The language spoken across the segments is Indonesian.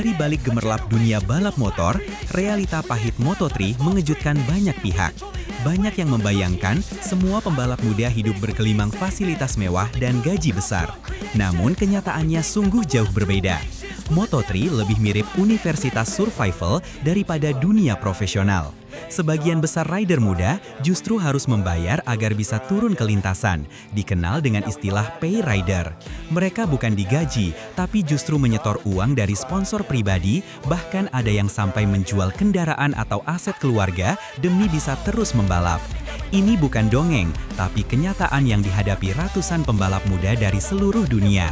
Dari balik gemerlap dunia balap motor, realita pahit Moto3 mengejutkan banyak pihak. Banyak yang membayangkan semua pembalap muda hidup berkelimang fasilitas mewah dan gaji besar. Namun kenyataannya sungguh jauh berbeda. Moto3 lebih mirip universitas survival daripada dunia profesional. Sebagian besar rider muda justru harus membayar agar bisa turun ke lintasan, dikenal dengan istilah pay rider. Mereka bukan digaji, tapi justru menyetor uang dari sponsor pribadi, bahkan ada yang sampai menjual kendaraan atau aset keluarga demi bisa terus membalap. Ini bukan dongeng, tapi kenyataan yang dihadapi ratusan pembalap muda dari seluruh dunia.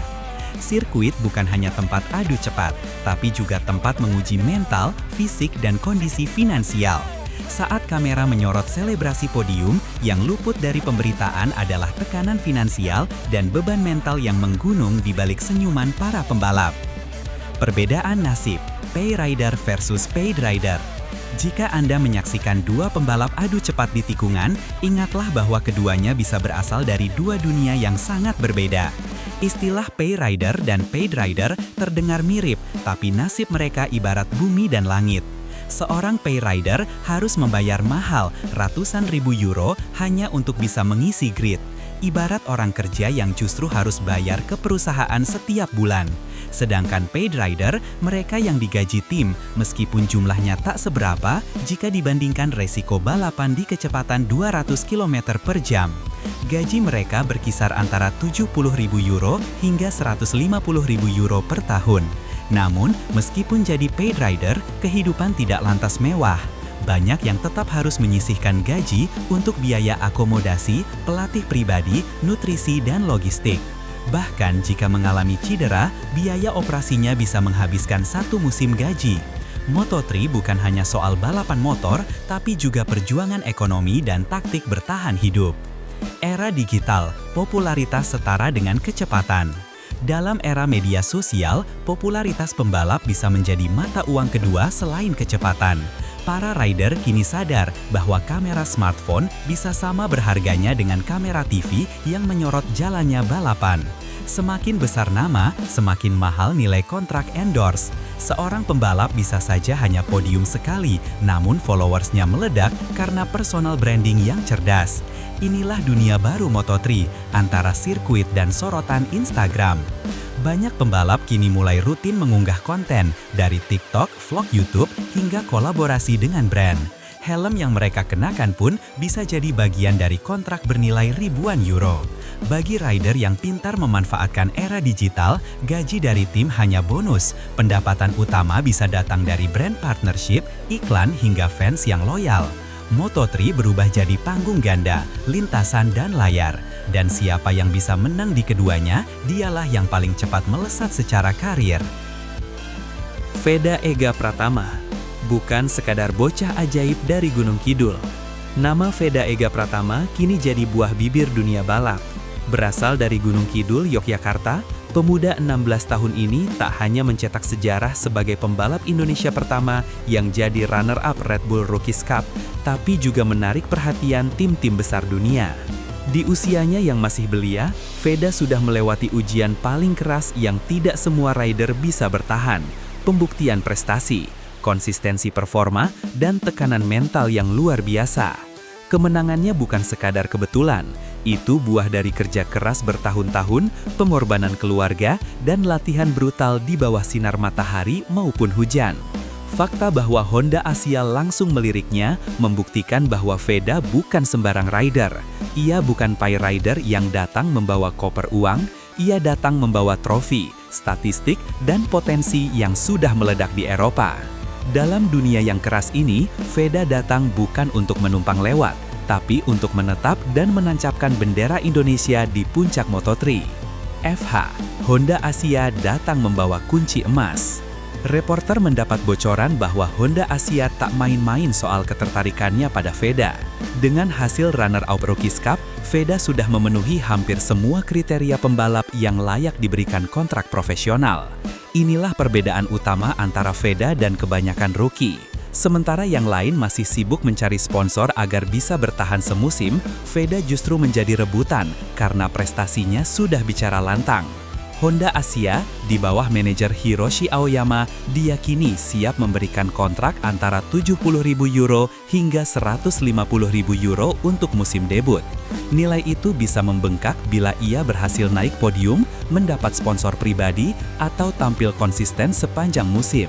Sirkuit bukan hanya tempat adu cepat, tapi juga tempat menguji mental, fisik, dan kondisi finansial. Saat kamera menyorot selebrasi podium, yang luput dari pemberitaan adalah tekanan finansial dan beban mental yang menggunung di balik senyuman para pembalap. Perbedaan nasib, pay rider versus paid rider. Jika Anda menyaksikan dua pembalap adu cepat di tikungan, ingatlah bahwa keduanya bisa berasal dari dua dunia yang sangat berbeda. Istilah pay rider dan paid rider terdengar mirip, tapi nasib mereka ibarat bumi dan langit. Seorang pay rider harus membayar mahal ratusan ribu euro hanya untuk bisa mengisi grid. Ibarat orang kerja yang justru harus bayar ke perusahaan setiap bulan. Sedangkan paid rider, mereka yang digaji tim, meskipun jumlahnya tak seberapa jika dibandingkan resiko balapan di kecepatan 200 km per jam. Gaji mereka berkisar antara 70.000 euro hingga 150.000 euro per tahun. Namun, meskipun jadi paid rider, kehidupan tidak lantas mewah. Banyak yang tetap harus menyisihkan gaji untuk biaya akomodasi, pelatih pribadi, nutrisi, dan logistik. Bahkan jika mengalami cedera, biaya operasinya bisa menghabiskan satu musim gaji. Moto3 bukan hanya soal balapan motor, tapi juga perjuangan ekonomi dan taktik bertahan hidup. Era digital, popularitas setara dengan kecepatan. Dalam era media sosial, popularitas pembalap bisa menjadi mata uang kedua selain kecepatan. Para rider kini sadar bahwa kamera smartphone bisa sama berharganya dengan kamera TV yang menyorot jalannya balapan. Semakin besar nama, semakin mahal nilai kontrak endorse. Seorang pembalap bisa saja hanya podium sekali, namun followersnya meledak karena personal branding yang cerdas. Inilah dunia baru Moto3, antara sirkuit dan sorotan Instagram. Banyak pembalap kini mulai rutin mengunggah konten, dari TikTok, vlog YouTube, hingga kolaborasi dengan brand. Helm yang mereka kenakan pun bisa jadi bagian dari kontrak bernilai ribuan euro. Bagi rider yang pintar memanfaatkan era digital, gaji dari tim hanya bonus. Pendapatan utama bisa datang dari brand partnership, iklan, hingga fans yang loyal. Moto3 berubah jadi panggung ganda, lintasan, dan layar. Dan siapa yang bisa menang di keduanya, dialah yang paling cepat melesat secara karir. Veda Ega Pratama bukan sekadar bocah ajaib dari Gunung Kidul. Nama Veda Ega Pratama kini jadi buah bibir dunia balap. Berasal dari Gunung Kidul, Yogyakarta, pemuda 16 tahun ini tak hanya mencetak sejarah sebagai pembalap Indonesia pertama yang jadi runner-up Red Bull Rookies Cup, tapi juga menarik perhatian tim-tim besar dunia. Di usianya yang masih belia, Veda sudah melewati ujian paling keras yang tidak semua rider bisa bertahan, pembuktian prestasi, konsistensi performa, dan tekanan mental yang luar biasa. Kemenangannya bukan sekadar kebetulan, itu buah dari kerja keras bertahun-tahun, pengorbanan keluarga, dan latihan brutal di bawah sinar matahari maupun hujan. Fakta bahwa Honda Asia langsung meliriknya membuktikan bahwa Veda bukan sembarang rider. Ia bukan pay rider yang datang membawa koper uang, ia datang membawa trofi, statistik, dan potensi yang sudah meledak di Eropa. Dalam dunia yang keras ini, Veda datang bukan untuk menumpang lewat, tapi untuk menetap dan menancapkan bendera Indonesia di puncak Moto3. FH, Honda Asia datang membawa kunci emas. Reporter mendapat bocoran bahwa Honda Asia tak main-main soal ketertarikannya pada Veda. Dengan hasil runner-up Rookies Cup, Veda sudah memenuhi hampir semua kriteria pembalap yang layak diberikan kontrak profesional. Inilah perbedaan utama antara Veda dan kebanyakan rookie. Sementara yang lain masih sibuk mencari sponsor agar bisa bertahan semusim, Veda justru menjadi rebutan karena prestasinya sudah bicara lantang. Honda Asia, di bawah manajer Hiroshi Aoyama, diyakini siap memberikan kontrak antara 70.000 euro hingga 150.000 euro untuk musim debut. Nilai itu bisa membengkak bila ia berhasil naik podium, mendapat sponsor pribadi, atau tampil konsisten sepanjang musim.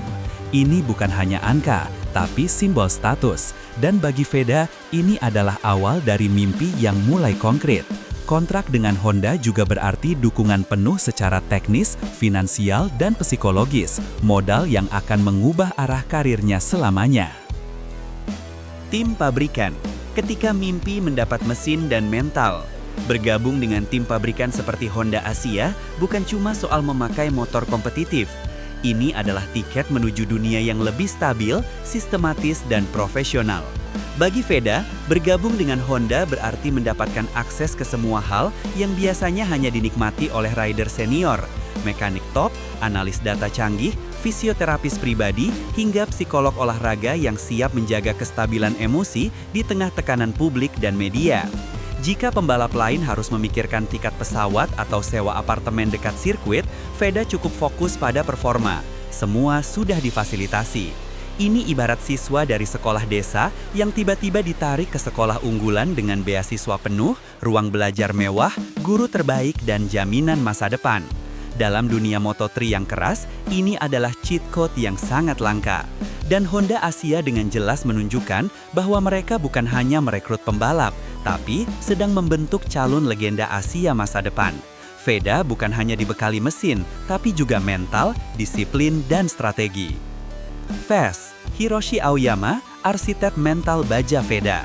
Ini bukan hanya angka, tapi simbol status. Dan bagi Veda, ini adalah awal dari mimpi yang mulai konkret. Kontrak dengan Honda juga berarti dukungan penuh secara teknis, finansial, dan psikologis, modal yang akan mengubah arah karirnya selamanya. Tim pabrikan, ketika mimpi mendapat mesin dan mental. Bergabung dengan tim pabrikan seperti Honda Asia bukan cuma soal memakai motor kompetitif. Ini adalah tiket menuju dunia yang lebih stabil, sistematis, dan profesional. Bagi Veda, bergabung dengan Honda berarti mendapatkan akses ke semua hal yang biasanya hanya dinikmati oleh rider senior, mekanik top, analis data canggih, fisioterapis pribadi, hingga psikolog olahraga yang siap menjaga kestabilan emosi di tengah tekanan publik dan media. Jika pembalap lain harus memikirkan tiket pesawat atau sewa apartemen dekat sirkuit, Veda cukup fokus pada performa. Semua sudah difasilitasi. Ini ibarat siswa dari sekolah desa yang tiba-tiba ditarik ke sekolah unggulan dengan beasiswa penuh, ruang belajar mewah, guru terbaik, dan jaminan masa depan. Dalam dunia Moto3 yang keras, ini adalah cheat code yang sangat langka. Dan Honda Asia dengan jelas menunjukkan bahwa mereka bukan hanya merekrut pembalap, tapi sedang membentuk calon legenda Asia masa depan. Veda bukan hanya dibekali mesin, tapi juga mental, disiplin, dan strategi. FAST, Hiroshi Aoyama, arsitek mental baja Veda.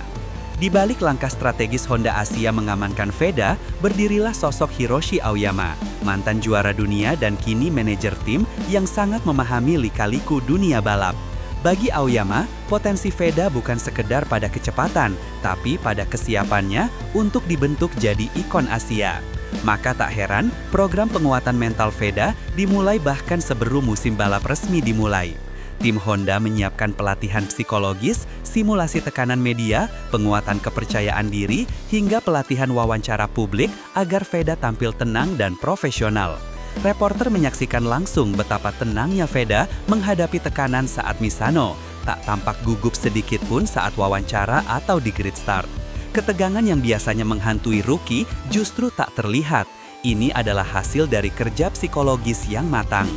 Di balik langkah strategis Honda Asia mengamankan Veda, berdirilah sosok Hiroshi Aoyama, mantan juara dunia dan kini manajer tim yang sangat memahami lika-liku dunia balap. Bagi Aoyama, potensi Veda bukan sekedar pada kecepatan, tapi pada kesiapannya untuk dibentuk jadi ikon Asia. Maka tak heran, program penguatan mental Veda dimulai bahkan sebelum musim balap resmi dimulai. Tim Honda menyiapkan pelatihan psikologis, simulasi tekanan media, penguatan kepercayaan diri, hingga pelatihan wawancara publik agar Veda tampil tenang dan profesional. Reporter menyaksikan langsung betapa tenangnya Veda menghadapi tekanan saat Misano, tak tampak gugup sedikit pun saat wawancara atau di grid start. Ketegangan yang biasanya menghantui rookie justru tak terlihat. Ini adalah hasil dari kerja psikologis yang matang.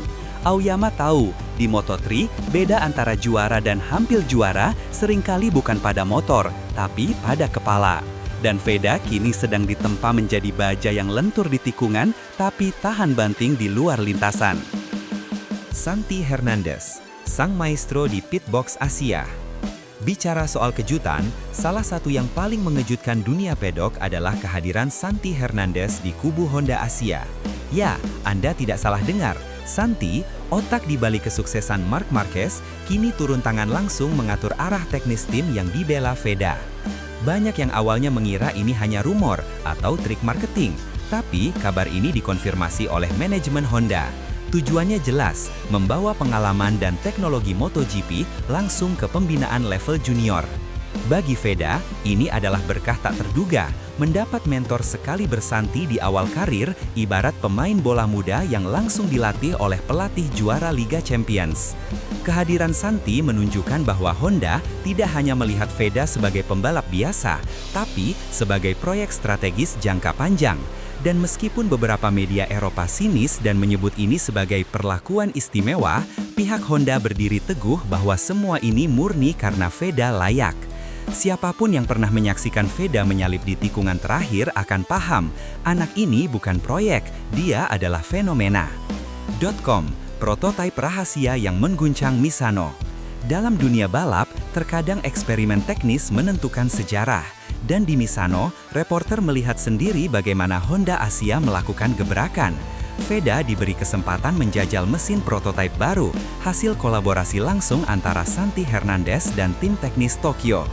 Aoyama tahu, di Moto3, beda antara juara dan hampir juara seringkali bukan pada motor, tapi pada kepala. Dan Veda kini sedang ditempa menjadi baja yang lentur di tikungan, tapi tahan banting di luar lintasan. Santi Hernandez, sang maestro di pitbox Asia. Bicara soal kejutan, salah satu yang paling mengejutkan dunia pedok adalah kehadiran Santi Hernandez di kubu Honda Asia. Ya, Anda tidak salah dengar. Santi, otak di balik kesuksesan Marc Marquez, kini turun tangan langsung mengatur arah teknis tim yang dibela Veda. Banyak yang awalnya mengira ini hanya rumor atau trik marketing, tapi kabar ini dikonfirmasi oleh manajemen Honda. Tujuannya jelas, membawa pengalaman dan teknologi MotoGP langsung ke pembinaan level junior. Bagi Veda, ini adalah berkah tak terduga. Mendapat mentor sekali bersanti di awal karir, ibarat pemain bola muda yang langsung dilatih oleh pelatih juara Liga Champions. Kehadiran Santi menunjukkan bahwa Honda tidak hanya melihat Veda sebagai pembalap biasa, tapi sebagai proyek strategis jangka panjang. Dan meskipun beberapa media Eropa sinis dan menyebut ini sebagai perlakuan istimewa, pihak Honda berdiri teguh bahwa semua ini murni karena Veda layak. Siapapun yang pernah menyaksikan Veda menyalip di tikungan terakhir akan paham, anak ini bukan proyek, dia adalah fenomena. .com, prototipe rahasia yang mengguncang Misano. Dalam dunia balap, terkadang eksperimen teknis menentukan sejarah. Dan di Misano, reporter melihat sendiri bagaimana Honda Asia melakukan gebrakan. Veda diberi kesempatan menjajal mesin prototipe baru, hasil kolaborasi langsung antara Santi Hernandez dan tim teknis Tokyo.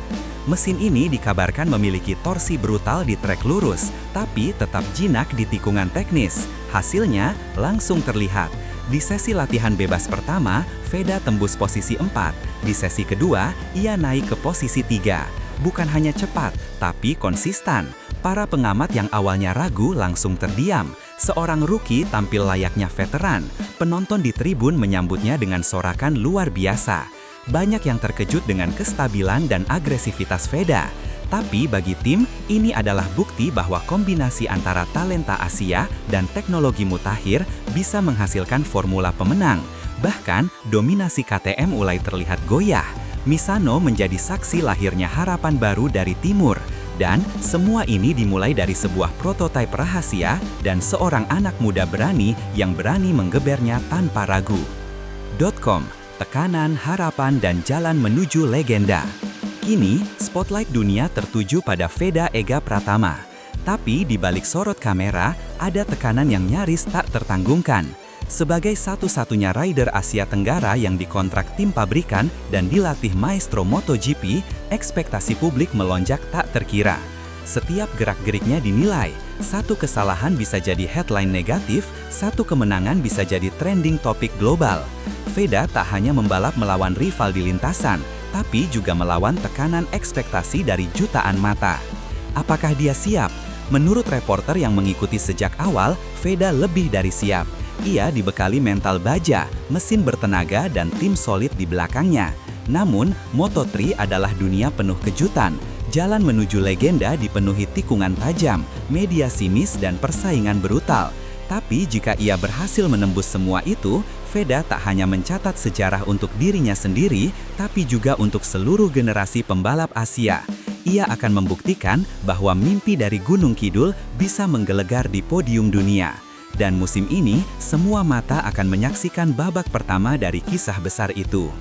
Mesin ini dikabarkan memiliki torsi brutal di trek lurus, tapi tetap jinak di tikungan teknis. Hasilnya langsung terlihat. Di sesi latihan bebas pertama, Veda tembus posisi 4. Di sesi kedua, ia naik ke posisi 3. Bukan hanya cepat, tapi konsisten. Para pengamat yang awalnya ragu langsung terdiam. Seorang rookie tampil layaknya veteran. Penonton di tribun menyambutnya dengan sorakan luar biasa. Banyak yang terkejut dengan kestabilan dan agresivitas Veda. Tapi bagi tim, ini adalah bukti bahwa kombinasi antara talenta Asia dan teknologi mutakhir bisa menghasilkan formula pemenang. Bahkan, dominasi KTM mulai terlihat goyah. Misano menjadi saksi lahirnya harapan baru dari Timur. Dan semua ini dimulai dari sebuah prototipe rahasia dan seorang anak muda berani yang berani menggebernya tanpa ragu. .com, tekanan, harapan, dan jalan menuju legenda. Kini, spotlight dunia tertuju pada Veda Ega Pratama. Tapi di balik sorot kamera, ada tekanan yang nyaris tak tertanggungkan. Sebagai satu-satunya rider Asia Tenggara yang dikontrak tim pabrikan dan dilatih maestro MotoGP, ekspektasi publik melonjak tak terkira. Setiap gerak-geriknya dinilai, satu kesalahan bisa jadi headline negatif, satu kemenangan bisa jadi trending topik global. Veda tak hanya membalap melawan rival di lintasan, tapi juga melawan tekanan ekspektasi dari jutaan mata. Apakah dia siap? Menurut reporter yang mengikuti sejak awal, Veda lebih dari siap. Ia dibekali mental baja, mesin bertenaga, dan tim solid di belakangnya. Namun, Moto3 adalah dunia penuh kejutan. Jalan menuju legenda dipenuhi tikungan tajam, media simis, dan persaingan brutal. Tapi jika ia berhasil menembus semua itu, Veda tak hanya mencatat sejarah untuk dirinya sendiri, tapi juga untuk seluruh generasi pembalap Asia. Ia akan membuktikan bahwa mimpi dari Gunung Kidul bisa menggelegar di podium dunia. Dan musim ini, semua mata akan menyaksikan babak pertama dari kisah besar itu.